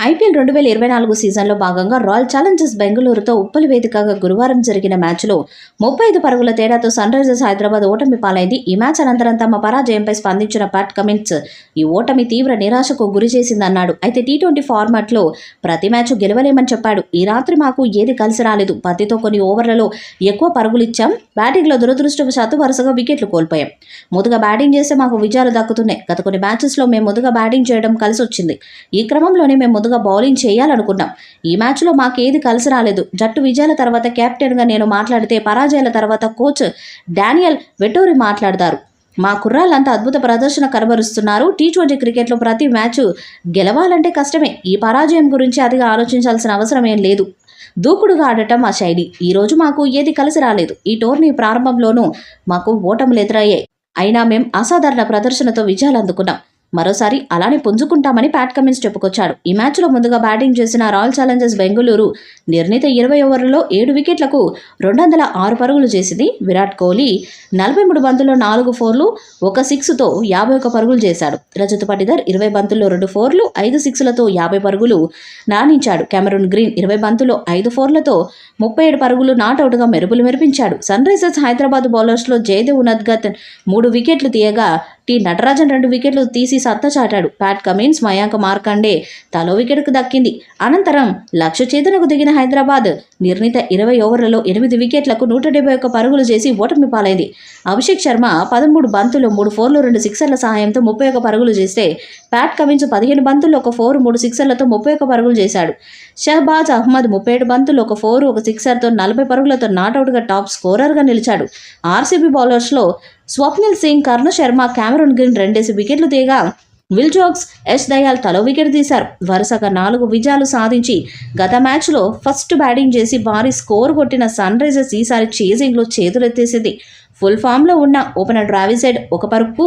IPL 2024 సీజన్లో భాగంగా royal Challengers బెంగళూరుతో Uppal వేదికగా గురువారం జరిగిన మ్యాచ్లో 35 పరుగుల తేడాతో సన్రైజర్స్ హైదరాబాద్ ఓటమి పాలైంది. ఈ మ్యాచ్ అనంతరం తమ పరాజయంపై స్పందించిన ప్యాట్ కమిన్స్ ఈ ఓటమి తీవ్ర నిరాశకు గురి చేసిందన్నాడు. అయితే టీ20 ఫార్మాట్లో ప్రతి మ్యాచ్ గెలవలేమని చెప్పాడు. ఈ రాత్రి మాకు ఏది కలిసి రాలేదు. పత్తితో కొన్ని ఓవర్లలో ఎక్కువ పరుగులు ఇచ్చాం. బ్యాటింగ్లో దురదృష్టవశాత్తు వరుసగా వికెట్లు కోల్పోయాం. ముందుగా బ్యాటింగ్ చేస్తే మాకు విజయాలు దక్కుతున్నాయి. గత కొన్ని మ్యాచెస్లో మేము ముందుగా బ్యాటింగ్ చేయడం కలిసి వచ్చింది. ఈ క్రమంలోనే మేము ముందుగా బౌలింగ్ చేయాలనుకున్నాం. ఈ మ్యాచ్లో మాకేది కలిసి రాలేదు. జట్టు విజయాల తర్వాత కెప్టెన్గా నేను మాట్లాడితే పరాజయాల తర్వాత కోచ్ డానియల్ వెటోరీ మాట్లాడతారు. మా కుర్రాళ్ళంతా అద్భుత ప్రదర్శన కనబరుస్తున్నారు. టీ20 క్రికెట్లో ప్రతి మ్యాచ్ గెలవాలంటే కష్టమే. ఈ పరాజయం గురించి అతిగా ఆలోచించాల్సిన అవసరం ఏం లేదు. దూకుడుగా ఆడటం మా శైలి. ఈరోజు మాకు ఏది కలిసి రాలేదు. ఈ టోర్నీ ప్రారంభంలోనూ మాకు ఓటములు ఎదురయ్యాయి. అయినా మేం అసాధారణ ప్రదర్శనతో విజయాలు అందుకున్నాం. మరోసారి అలానే పుంజుకుంటామని ప్యాట్ కమిన్స్ చెప్పుకొచ్చాడు. ఈ మ్యాచ్లో ముందుగా బ్యాటింగ్ చేసిన రాయల్ ఛాలెంజర్స్ బెంగళూరు నిర్ణీత 20 ఓవర్లలో 7 వికెట్లకు 206 పరుగులు చేసింది. విరాట్ కోహ్లీ 43 బంతుల్లో 4 ఫోర్లు 1 సిక్స్తో 51 పరుగులు చేశాడు. రజత్ పటిదార్ 20 బంతుల్లో 2 ఫోర్లు 5 సిక్స్లతో 50 పరుగులు రాణించాడు. కెమెరూన్ గ్రీన్ 20 బంతుల్లో 5 ఫోర్లతో 37 పరుగులు నాటౌట్గా మెరుపులు మెరిపించాడు. సన్రైజర్స్ హైదరాబాద్ బౌలర్స్లో జయదేవ్ ఉనద్గత్ 3 వికెట్లు తీయగా టి నటరాజన్ 2 వికెట్లు తీసి సత్తా చాటాడు. ప్యాట్ కమిన్స్ మయాంక్ మార్కండే తలో వికెట్కు దక్కింది. అనంతరం లక్ష్య ఛేదనకు దిగిన హైదరాబాద్ నిర్ణీత 20 ఓవర్లలో 8 వికెట్లకు 171 పరుగులు చేసి ఓటమి పాలైంది. అభిషేక్ శర్మ 13 బంతుల్లో 3 ఫోర్లు 2 సిక్సర్ల సహాయంతో 31 పరుగులు చేస్తే ప్యాట్ కమిన్స్ 15 బంతుల్లో 1 ఫోర్ 3 సిక్సర్లతో 31 పరుగులు చేశాడు. షహబాజ్ అహ్మద్ 37 బంతుల్లో 1 ఫోర్ 1 సిక్సర్తో 40 పరుగులతో నాటౌట్గా టాప్ స్కోరర్గా నిలిచాడు. ఆర్సీబీ బౌలర్స్లో స్వప్నిల్ సింగ్, కర్ణ శర్మ, కెమెరూన్ గ్రీన్ 2 వికెట్లు తీయగా విల్ జోక్స్, యష్ దయాల్ తలో వికెట్ తీశారు. వరుసగా 4 విజయాలు సాధించి గత మ్యాచ్లో ఫస్ట్ బ్యాటింగ్ చేసి భారీ స్కోర్ కొట్టిన సన్రైజర్స్ ఈసారి చేజింగ్లో చేతులెత్తేసింది. ఫుల్ ఫామ్లో ఉన్న ఓపెనర్ ట్రావిస్ హెడ్ 1 పరుగుకు